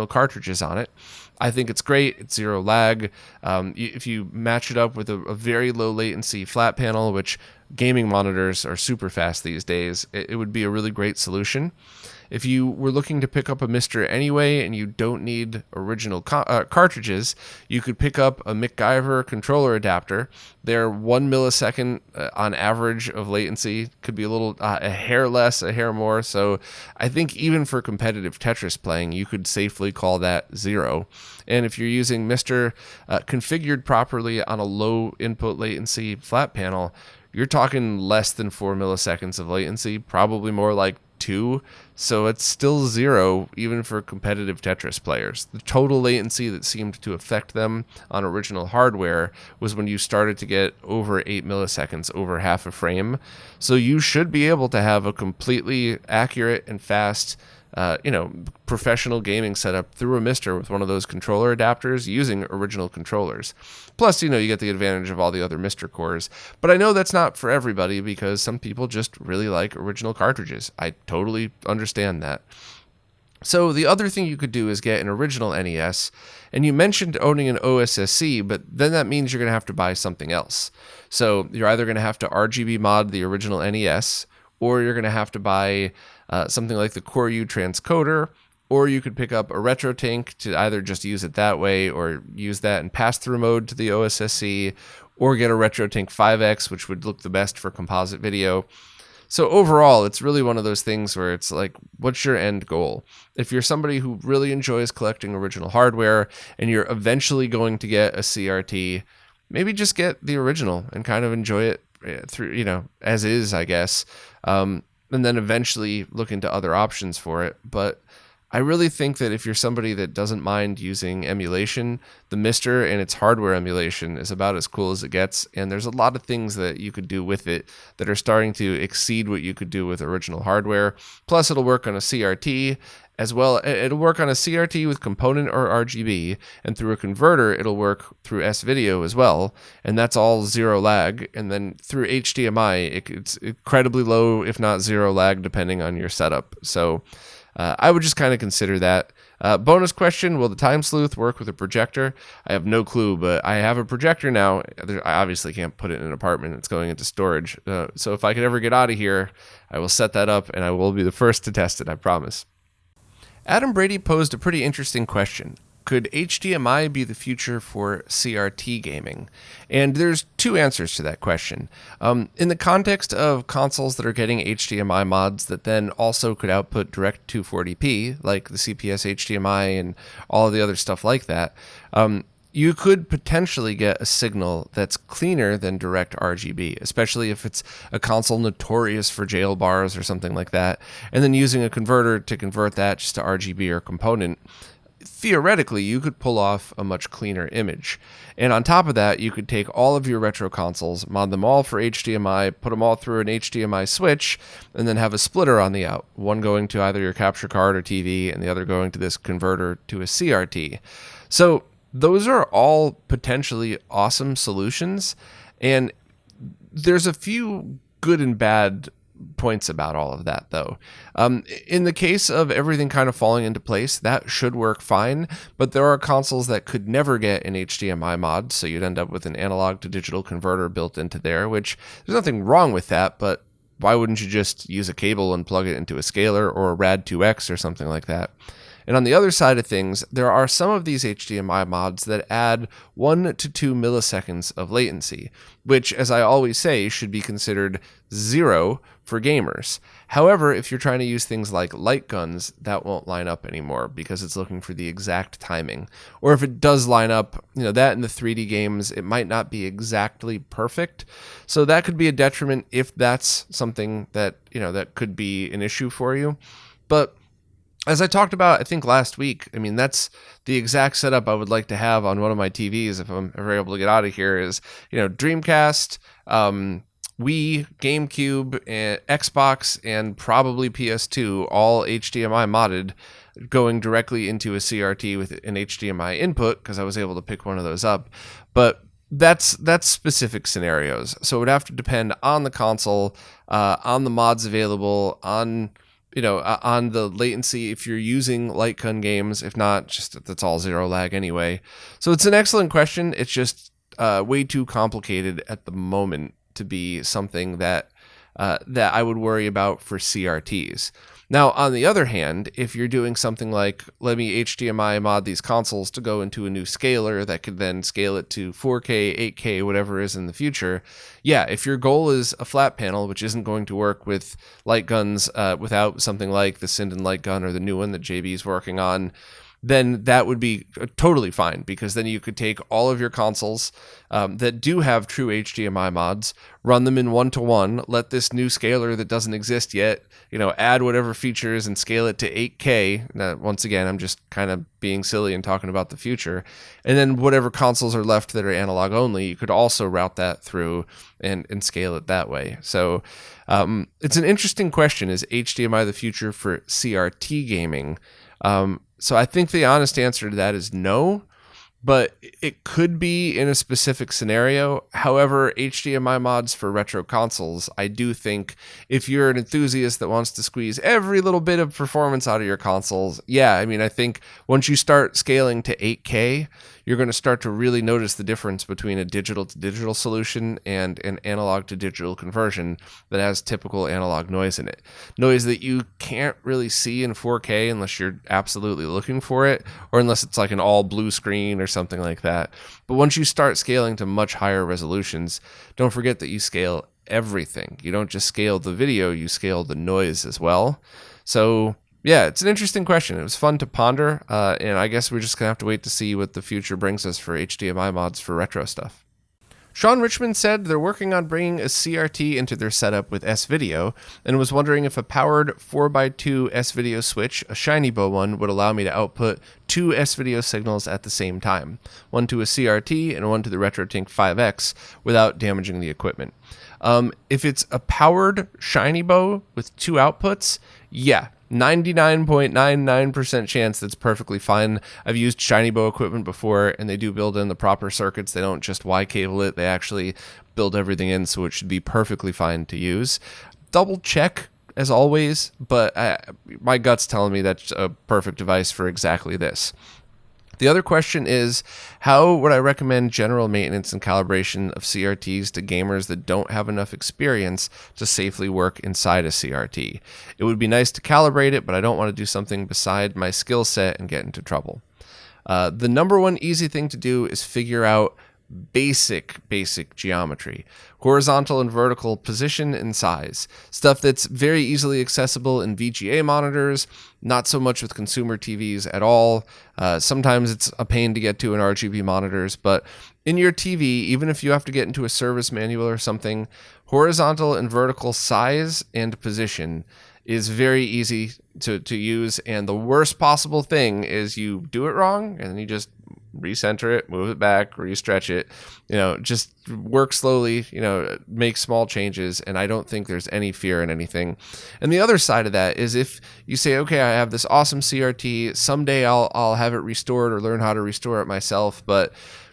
cartridges on it. I think it's great. It's zero lag. If you match it up with a very low latency flat panel, which gaming monitors are super fast these days, it would be a really great solution. If you were looking to pick up a Mister anyway and you don't need original cartridges, you could pick up a MacGyver controller adapter. They're 1 millisecond on average of latency. Could be a hair less, a hair more. So I think even for competitive Tetris playing, you could safely call that zero. And if you're using Mister configured properly on a low input latency flat panel, you're talking less than 4 milliseconds of latency, probably more like 2, so it's still zero even for competitive Tetris players. The total latency that seemed to affect them on original hardware was when you started to get over 8 milliseconds, over half a frame. So you should be able to have a completely accurate and fast professional gaming setup through a Mister with one of those controller adapters using original controllers. Plus, you get the advantage of all the other Mister cores. But I know that's not for everybody because some people just really like original cartridges. I totally understand that. So the other thing you could do is get an original NES, and you mentioned owning an OSSC, but then that means you're going to have to buy something else. So you're either going to have to RGB mod the original NES, or you're going to have to buy something like the Core U transcoder, or you could pick up a RetroTINK to either just use it that way or use that in pass-through mode to the OSSC, or get a RetroTINK 5X, which would look the best for composite video. So overall, it's really one of those things where it's like, what's your end goal? If you're somebody who really enjoys collecting original hardware and you're eventually going to get a CRT, maybe just get the original and kind of enjoy it through, as is, I guess. And then eventually look into other options for it. But I really think that if you're somebody that doesn't mind using emulation, the Mister and its hardware emulation is about as cool as it gets. And there's a lot of things that you could do with it that are starting to exceed what you could do with original hardware. Plus, it'll work on a CRT as well. It'll work on a CRT with component or RGB, and through a converter, it'll work through S-Video as well, and that's all zero lag. And then through HDMI, it's incredibly low, if not zero lag, depending on your setup. So I would just kind of consider that. Bonus question, will the Time Sleuth work with a projector? I have no clue, but I have a projector now. I obviously can't put it in an apartment. It's going into storage. So if I could ever get out of here, I will set that up, and I will be the first to test it, I promise. Adam Brady posed a pretty interesting question. Could HDMI be the future for CRT gaming? And there's two answers to that question. In the context of consoles that are getting HDMI mods that then also could output direct 240p, like the CPS HDMI and all of the other stuff like that, you could potentially get a signal that's cleaner than direct RGB, especially if it's a console notorious for jail bars or something like that, and then using a converter to convert that just to RGB or component. Theoretically, you could pull off a much cleaner image. And on top of that, you could take all of your retro consoles, mod them all for HDMI, put them all through an HDMI switch, and then have a splitter on the out, one going to either your capture card or TV, and the other going to this converter to a CRT. So those are all potentially awesome solutions, and there's a few good and bad points about all of that, though. In the case of everything kind of falling into place, that should work fine, but there are consoles that could never get an HDMI mod, so you'd end up with an analog to digital converter built into there, which there's nothing wrong with that, but why wouldn't you just use a cable and plug it into a scaler or a RAD2X or something like that? And on the other side of things, there are some of these HDMI mods that add 1 to 2 milliseconds of latency, which, as I always say, should be considered 0 for gamers. However, if you're trying to use things like light guns, that won't line up anymore because it's looking for the exact timing. Or if it does line up, that in the 3D games, it might not be exactly perfect. So that could be a detriment if that's something that, that could be an issue for you. But as I talked about, I think last week, that's the exact setup I would like to have on one of my TVs if I'm ever able to get out of here is, Dreamcast, Wii, GameCube, and Xbox, and probably PS2, all HDMI modded, going directly into a CRT with an HDMI input because I was able to pick one of those up. But that's specific scenarios. So it would have to depend on the console, on the mods available, on the latency if you're using light gun games. If not, just that's all 0 lag anyway. So it's an excellent question. It's just way too complicated at the moment to be something that I would worry about for CRTs. Now, on the other hand, if you're doing something like, let me HDMI mod these consoles to go into a new scaler that could then scale it to 4K, 8K, whatever is in the future, yeah, if your goal is a flat panel, which isn't going to work with light guns without something like the Sinden light gun or the new one that JB's working on, then that would be totally fine, because then you could take all of your consoles that do have true HDMI mods, run them in 1-to-1, let this new scaler that doesn't exist yet, add whatever features and scale it to 8K. Now, once again, I'm just kind of being silly and talking about the future. And then whatever consoles are left that are analog only, you could also route that through and scale it that way. So it's an interesting question. Is HDMI the future for CRT gaming? So I think the honest answer to that is no, but it could be in a specific scenario. However, HDMI mods for retro consoles, I do think if you're an enthusiast that wants to squeeze every little bit of performance out of your consoles, yeah, I think once you start scaling to 8K, you're going to start to really notice the difference between a digital to digital solution and an analog to digital conversion that has typical analog noise in it. Noise that you can't really see in 4K unless you're absolutely looking for it, or unless it's like an all blue screen or something like that. But once you start scaling to much higher resolutions, don't forget that you scale everything. You don't just scale the video, you scale the noise as well. So yeah, it's an interesting question. It was fun to ponder, and I guess we're just going to have to wait to see what the future brings us for HDMI mods for retro stuff. Sean Richmond said they're working on bringing a CRT into their setup with S-Video, and was wondering if a powered 4x2 S-Video switch, a ShinyBo one, would allow me to output 2 S-Video signals at the same time, one to a CRT and one to the RetroTINK 5X, without damaging the equipment. If it's a powered ShinyBo with 2 outputs, yeah, 99.99% chance that's perfectly fine. I've used ShinyBo equipment before, and they do build in the proper circuits. They don't just Y-cable it. They actually build everything in, so it should be perfectly fine to use. Double check, as always, but my gut's telling me that's a perfect device for exactly this. The other question is, how would I recommend general maintenance and calibration of CRTs to gamers that don't have enough experience to safely work inside a CRT? It would be nice to calibrate it, but I don't want to do something beside my skill set and get into trouble. The number one easy thing to do is figure out basic geometry, horizontal and vertical position and size, stuff that's very easily accessible in VGA monitors, not so much with consumer TVs at all. Sometimes it's a pain to get to in RGB monitors, but in your TV, even if you have to get into a service manual or something, horizontal and vertical size and position is very easy to use, and the worst possible thing is you do it wrong and then you just recenter it, move it back, restretch it, just work slowly, make small changes, and I don't think there's any fear in anything. And the other side of that is if you say, okay, I have this awesome CRT, someday I'll have it restored or learn how to restore it myself, but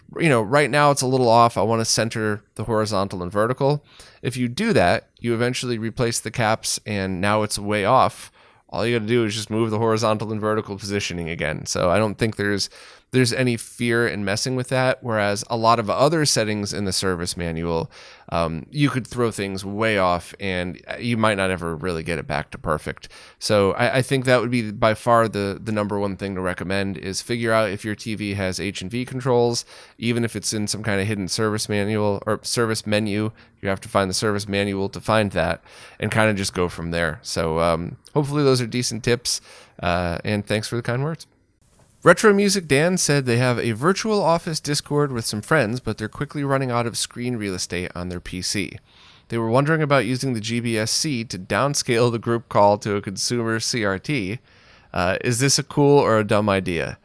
right now it's a little off. I want to center the horizontal and vertical. If you do that, you eventually replace the caps and now it's way off. All you got to do is just move the horizontal and vertical positioning again. So I don't think there's there's any fear in messing with that. Whereas a lot of other settings in the service manual, you could throw things way off and you might not ever really get it back to perfect. So I think that would be by far the number one thing to recommend is figure out if your TV has H&V controls, even if it's in some kind of hidden service manual or service menu. You have to find the service manual to find that and kind of just go from there. So hopefully those are decent tips, and thanks for the kind words. Retro Music Dan said they have a virtual office Discord with some friends, but they're quickly running out of screen real estate on their PC. They were wondering about using the GBSC to downscale the group call to a consumer CRT. Is this a cool or a dumb idea?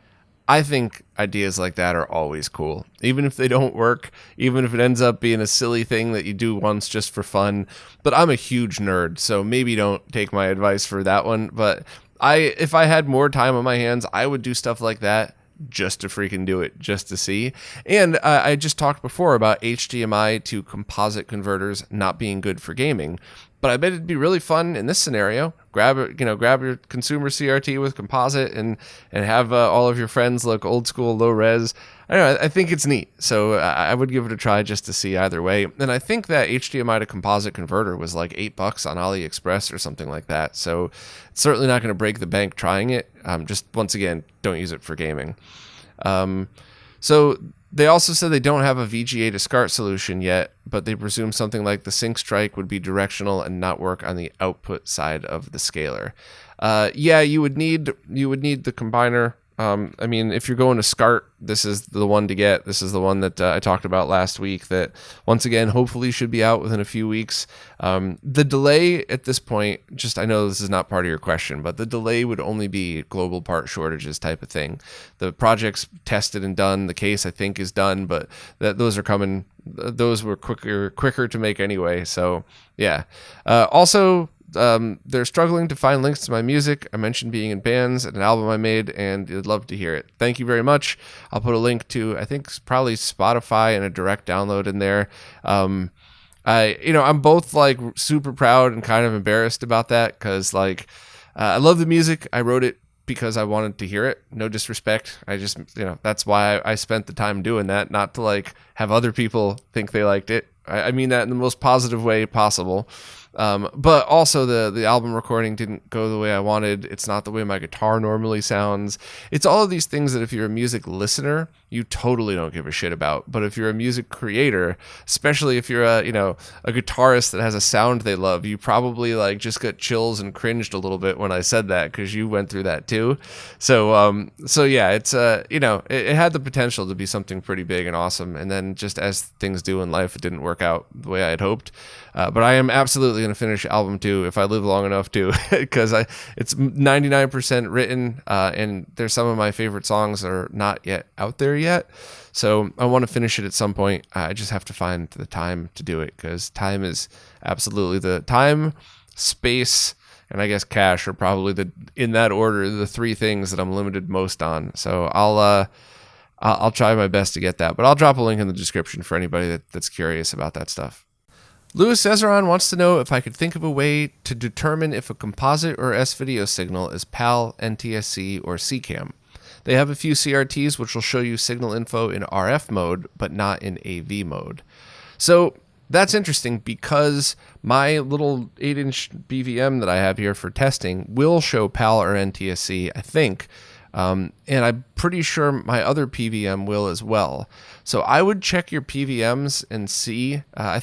I think ideas like that are always cool, even if they don't work, even if it ends up being a silly thing that you do once just for fun. But I'm a huge nerd, so maybe don't take my advice for that one. But if I had more time on my hands, I would do stuff like that just to freaking do it, just to see. And I just talked before about HDMI to composite converters not being good for gaming. But I bet it'd be really fun in this scenario. Grab your consumer CRT with composite and have all of your friends look old school, low res. I don't know, I think it's neat. So I would give it a try just to see either way. And I think that HDMI to composite converter was like $8 on AliExpress or something like that. So it's certainly not going to break the bank trying it. Just once again, don't use it for gaming. So they also said they don't have a VGA to SCART solution yet, but they presume something like the Sync Strike would be directional and not work on the output side of the scaler. Yeah, you would need the combiner. I mean, if you're going to SCART, this is the one to get. This is the one that I talked about last week that, once again, hopefully should be out within a few weeks. The delay at this point, I know this is not part of your question, but the delay would only be global part shortages type of thing. The project's tested and done. The case, I think, is done, but those are coming. Those were quicker to make anyway. So, yeah. Also, they're struggling to find links to my music. I mentioned being in bands and an album I made, and I'd love to hear it. Thank you very much. I'll put a link to, I think, probably Spotify and a direct download in there. I'm both like super proud and kind of embarrassed about that because I love the music. I wrote it because I wanted to hear it. No disrespect. I just, that's why I spent the time doing that, not to have other people think they liked it. I mean that in the most positive way possible. But also the album recording didn't go the way I wanted. It's not the way my guitar normally sounds. It's all of these things that if you're a music listener, you totally don't give a shit about. But if you're a music creator, especially if you're a guitarist that has a sound they love, you probably just got chills and cringed a little bit when I said that because you went through that too. So yeah, it's it had the potential to be something pretty big and awesome. And then just as things do in life, it didn't work out the way I had hoped. But I am absolutely going to finish album 2 if I live long enough to, because it's 99% written, and there's some of my favorite songs that are not yet out there yet. So I want to finish it at some point. I just have to find the time to do it, because time is absolutely the time, space, and I guess cash are probably in that order, the 3 things that I'm limited most on. So I'll try my best to get that, but I'll drop a link in the description for anybody that's curious about that stuff. Louis Cesaron wants to know if I could think of a way to determine if a composite or S-video signal is PAL, NTSC, or SECAM. They have a few CRTs which will show you signal info in RF mode, but not in AV mode. So that's interesting because my little 8-inch BVM that I have here for testing will show PAL or NTSC, I think. And I'm pretty sure my other PVM will as well. So I would check your PVMs and see. I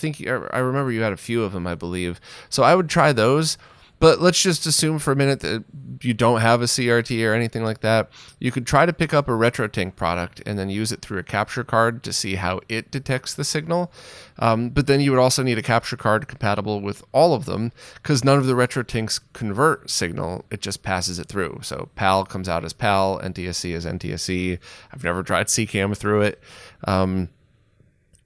remember you had a few of them, I believe. So I would try those. But let's just assume for a minute that you don't have a CRT or anything like that. You could try to pick up a RetroTINK product and then use it through a capture card to see how it detects the signal. But then you would also need a capture card compatible with all of them, because none of the RetroTINKs convert signal. It just passes it through. So PAL comes out as PAL, NTSC as NTSC. I've never tried SECAM through it.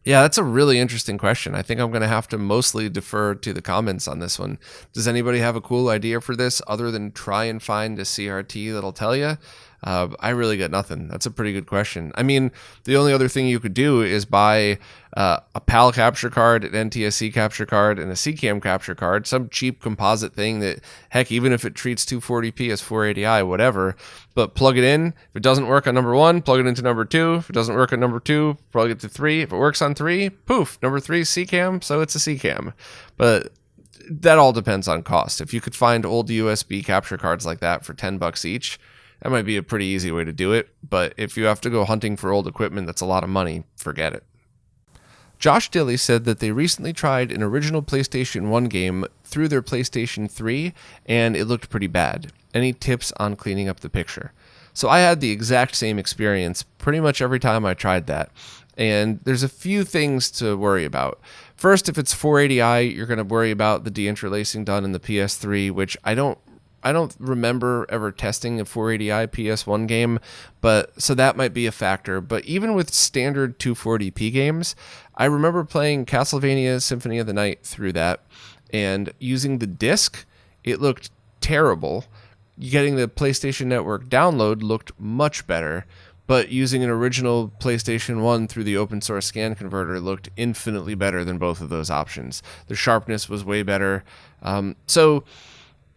Yeah, that's a really interesting question. I think I'm going to have to mostly defer to the comments on this one. Does anybody have a cool idea for this other than try and find a CRT that'll tell you? I really got nothing. That's a pretty good question. I mean, the only other thing you could do is buy a PAL capture card, an NTSC capture card, and a SECAM capture card, some cheap composite thing that, heck, even if it treats 240p as 480i, whatever, but plug it in. If it doesn't work on number 1, plug it into number 2. If it doesn't work on number 2, plug it to 3. If it works on 3, poof, number 3 is SECAM, so it's a SECAM. But that all depends on cost. If you could find old USB capture cards like that for $10 each, that might be a pretty easy way to do it. But if you have to go hunting for old equipment that's a lot of money, forget it. Josh Dilly said that they recently tried an original PlayStation 1 game through their PlayStation 3, and it looked pretty bad. Any tips on cleaning up the picture? So I had the exact same experience pretty much every time I tried that. And there's a few things to worry about. First, if it's 480i, you're going to worry about the deinterlacing done in the PS3, which I don't remember ever testing a 480i PS1 game, but so that might be a factor. But even with standard 240p games, I remember playing Castlevania Symphony of the Night through that, and using the disc, it looked terrible. Getting the PlayStation Network download looked much better, but using an original PlayStation 1 through the open source scan converter looked infinitely better than both of those options. The sharpness was way better. So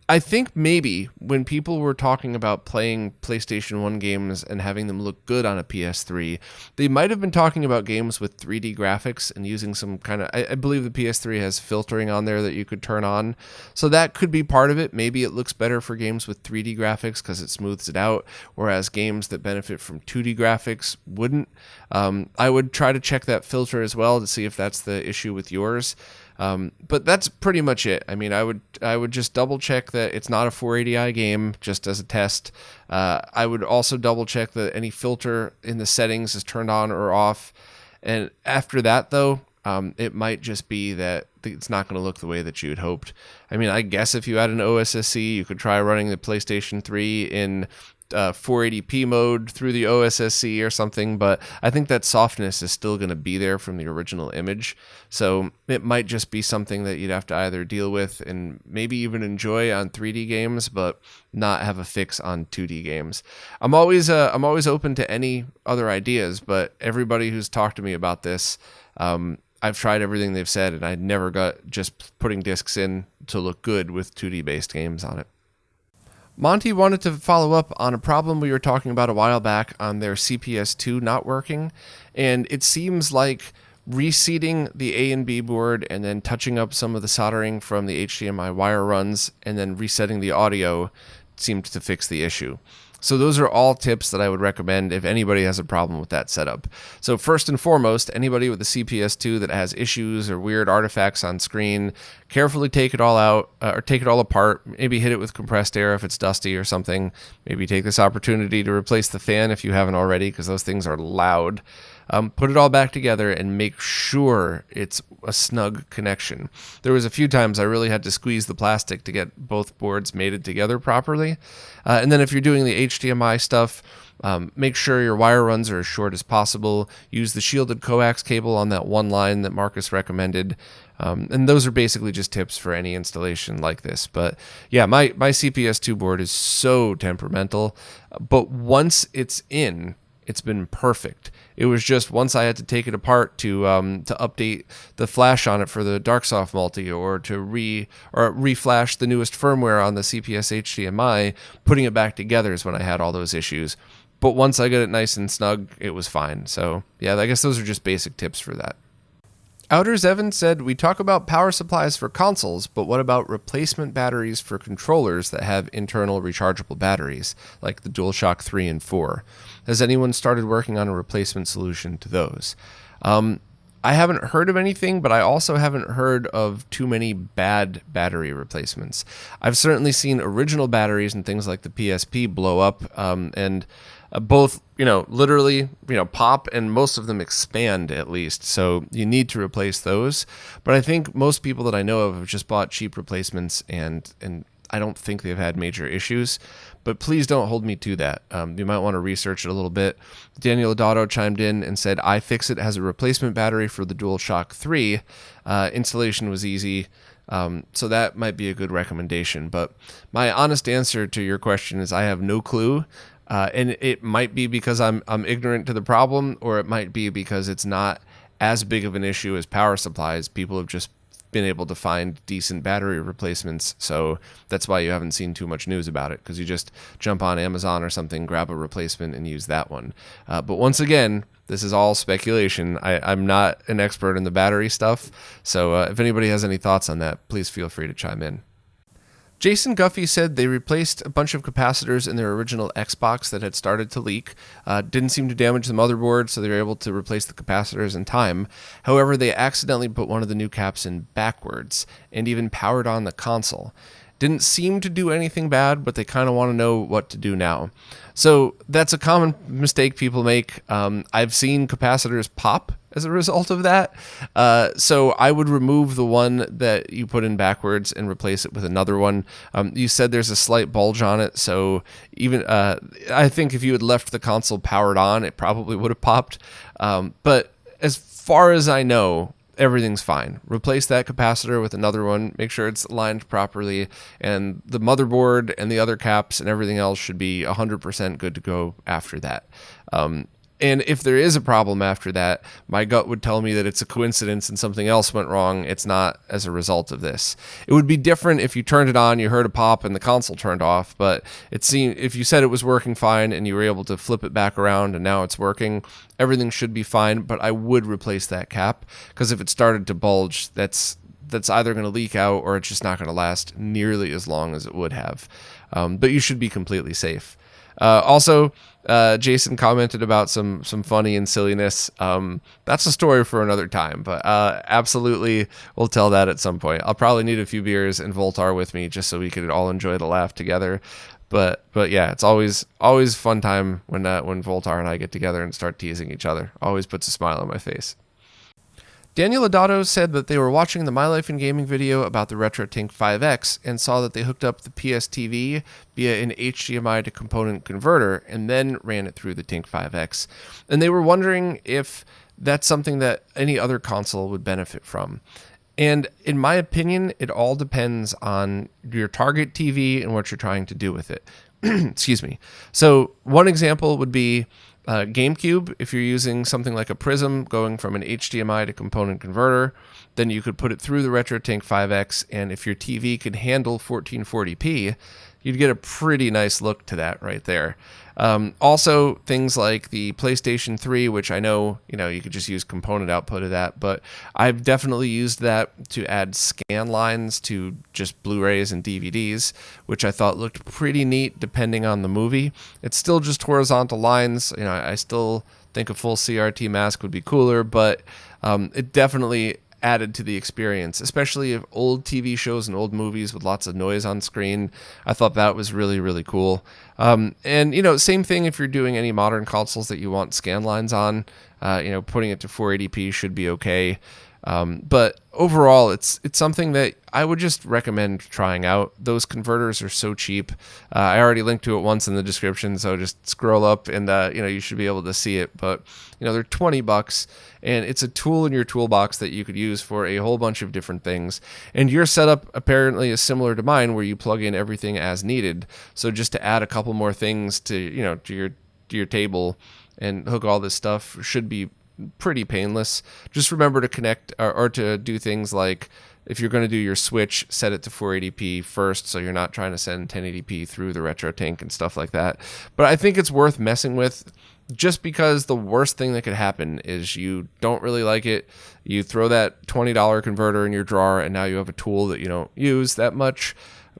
I think maybe when people were talking about playing PlayStation 1 games and having them look good on a PS3, they might have been talking about games with 3D graphics and using some kind of, I believe the PS3 has filtering on there that you could turn on. So that could be part of it. Maybe it looks better for games with 3D graphics because it smooths it out, whereas games that benefit from 2D graphics wouldn't. I would try to check that filter as well to see if that's the issue with yours. But that's pretty much it. I mean, I would just double check that it's not a 480i game just as a test. I would also double check that any filter in the settings is turned on or off. And after that, though, it might just be that it's not going to look the way that you'd hoped. I mean, I guess if you had an OSSC, you could try running the PlayStation 3 in 480p mode through the OSSC or something, but I think that softness is still going to be there from the original image, so it might just be something that you'd have to either deal with and maybe even enjoy on 3D games, but not have a fix on 2D games. I'm always open to any other ideas, but everybody who's talked to me about this, I've tried everything they've said, and I never got just putting discs in to look good with 2D based games on it. Monty wanted to follow up on a problem we were talking about a while back on their CPS2 not working, and it seems like reseating the A and B board and then touching up some of the soldering from the HDMI wire runs and then resetting the audio seemed to fix the issue. So those are all tips that I would recommend if anybody has a problem with that setup. So first and foremost, anybody with a CPS2 that has issues or weird artifacts on screen, carefully take it all out or take it all apart. Maybe hit it with compressed air if it's dusty or something. Maybe take this opportunity to replace the fan if you haven't already, because those things are loud. Put it all back together and make sure it's a snug connection. There was a few times I really had to squeeze the plastic to get both boards mated together properly. And then if you're doing the HDMI stuff, make sure your wire runs are as short as possible. Use the shielded coax cable on that one line that Marcus recommended. And those are basically just tips for any installation like this. But yeah, my CPS2 board is so temperamental, but once it's in, it's been perfect. It was just once I had to take it apart to update the flash on it for the Darksoft multi, or to reflash the newest firmware on the CPS HDMI, putting it back together is when I had all those issues. But once I got it nice and snug, it was fine. So yeah, I guess those are just basic tips for that. Outers Evan said, we talk about power supplies for consoles, but what about replacement batteries for controllers that have internal rechargeable batteries, like the DualShock 3 and 4? Has anyone started working on a replacement solution to those? I haven't heard of anything, but I also haven't heard of too many bad battery replacements. I've certainly seen original batteries and things like the PSP blow up, and both, literally, pop, and most of them expand at least. So you need to replace those. But I think most people that I know of have just bought cheap replacements, and I don't think they've had major issues. But please don't hold me to that. You might want to research it a little bit. Daniel Adoto chimed in and said, iFixit has a replacement battery for the DualShock 3. Installation was easy. So that might be a good recommendation. But my honest answer to your question is I have no clue. And it might be because I'm ignorant to the problem, or it might be because it's not as big of an issue as power supplies. People have just been able to find decent battery replacements, so that's why you haven't seen too much news about it, because you just jump on Amazon or something, grab a replacement, and use that one. But once again, this is all speculation. I'm not an expert in the battery stuff, so if anybody has any thoughts on that, please feel free to chime in. Jason Guffey said they replaced a bunch of capacitors in their original Xbox that had started to leak. Didn't seem to damage the motherboard, so they were able to replace the capacitors in time. However, they accidentally put one of the new caps in backwards and even powered on the console. Didn't seem to do anything bad, but they kind of want to know what to do now. So that's a common mistake people make. I've seen capacitors pop as a result of that. So I would remove the one that you put in backwards and replace it with another one. You said there's a slight bulge on it, so even I think if you had left the console powered on, it probably would have popped. But as far as I know, everything's fine. Replace that capacitor with another one, make sure it's aligned properly, and the motherboard and the other caps and everything else should be 100% good to go after that. And if there is a problem after that, my gut would tell me that it's a coincidence and something else went wrong. It's not as a result of this. It would be different if you turned it on, you heard a pop, and the console turned off. But it seemed if you said it was working fine and you were able to flip it back around and now it's working, everything should be fine. But I would replace that cap, because if it started to bulge, that's either going to leak out or it's just not going to last nearly as long as it would have. But you should be completely safe. Also, Jason commented about some funny and silliness. That's a story for another time, but absolutely we'll tell that at some point. I'll probably need a few beers and Voltar with me just so we could all enjoy the laugh together. But yeah, it's always fun time when Voltar and I get together and start teasing each other. Always puts a smile on my face. Daniel Adato said that they were watching the My Life in Gaming video about the RetroTINK 5X and saw that they hooked up the PS TV via an HDMI to component converter and then ran it through the TINK 5X. And they were wondering if that's something that any other console would benefit from. And in my opinion, it all depends on your target TV and what you're trying to do with it. Excuse me. So one example would be GameCube. If you're using something like a Prism going from an HDMI to component converter, then you could put it through the RetroTINK 5X, and if your TV could handle 1440p, you'd get a pretty nice look to that right there. Also, things like the PlayStation 3, which I know, you could just use component output of that, but I've definitely used that to add scan lines to just Blu-rays and DVDs, which I thought looked pretty neat depending on the movie. It's still just horizontal lines. I still think a full CRT mask would be cooler, but it definitely added to the experience, especially if old TV shows and old movies with lots of noise on screen. I thought that was really, really cool. And, same thing if you're doing any modern consoles that you want scan lines on, putting it to 480p should be okay. But overall, it's something that I would just recommend trying out. Those converters are so cheap. I already linked to it once in the description, so just scroll up and you should be able to see it. But they're $20, and it's a tool in your toolbox that you could use for a whole bunch of different things. And your setup apparently is similar to mine, where you plug in everything as needed. So just to add a couple more things to your table and hook all this stuff should be pretty painless. Just remember to connect or to do things like, if you're going to do your switch, set it to 480p first, so you're not trying to send 1080p through the RetroTINK and stuff like that. But I think it's worth messing with, just because the worst thing that could happen is you don't really like it. You throw that $20 converter in your drawer, and now you have a tool that you don't use that much.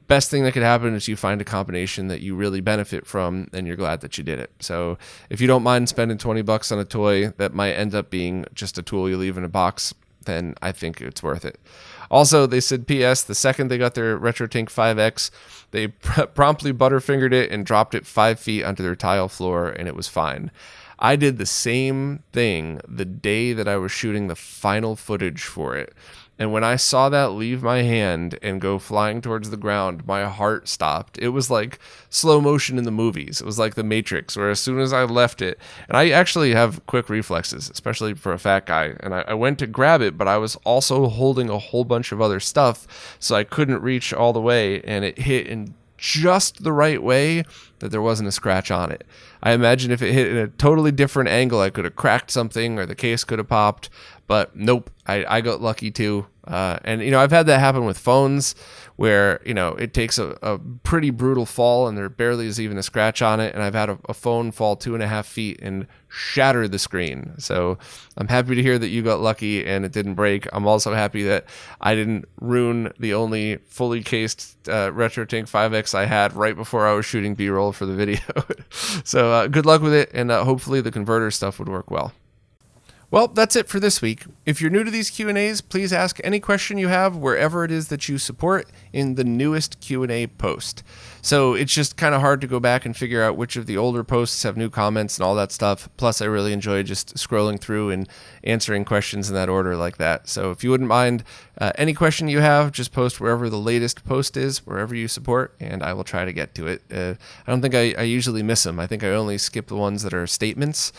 Best thing that could happen is you find a combination that you really benefit from, and you're glad that you did it. So if you don't mind spending $20 on a toy that might end up being just a tool you leave in a box, then I think it's worth it. Also, they said, P.S., the second they got their RetroTINK 5X, they promptly butterfingered it and dropped it 5 feet onto their tile floor, and it was fine. I did the same thing the day that I was shooting the final footage for it. And when I saw that leave my hand and go flying towards the ground, my heart stopped. It was like slow motion in the movies. It was like The Matrix, where as soon as I left it, and I actually have quick reflexes, especially for a fat guy, and I went to grab it, but I was also holding a whole bunch of other stuff, so I couldn't reach all the way, and it hit and just the right way that there wasn't a scratch on it. I imagine if it hit in a totally different angle, I could have cracked something or the case could have popped, but nope, I got lucky too. And, I've had that happen with phones where, it takes a pretty brutal fall and there barely is even a scratch on it. And I've had a phone fall 2.5 feet and shatter the screen. So I'm happy to hear that you got lucky and it didn't break. I'm also happy that I didn't ruin the only fully cased RetroTINK 5X I had right before I was shooting B-roll for the video. So good luck with it, and hopefully the converter stuff would work well. Well, that's it for this week. If you're new to these Q&As, please ask any question you have wherever it is that you support in the newest Q&A post. So it's just kind of hard to go back and figure out which of the older posts have new comments and all that stuff. Plus, I really enjoy just scrolling through and answering questions in that order like that. So if you wouldn't mind, any question you have, just post wherever the latest post is, wherever you support, and I will try to get to it. I don't think I usually miss them. I think I only skip the ones that are statements,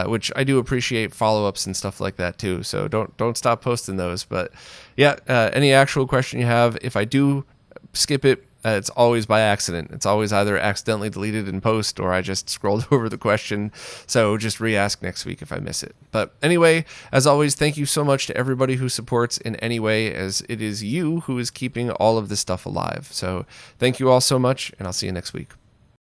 which I do appreciate follow-ups and stuff like that too. So don't stop posting those. But yeah, any actual question you have, if I do skip it, it's always by accident. It's always either accidentally deleted in post or I just scrolled over the question. So just re-ask next week if I miss it. But anyway, as always, thank you so much to everybody who supports in any way, as it is you who is keeping all of this stuff alive. So thank you all so much, and I'll see you next week.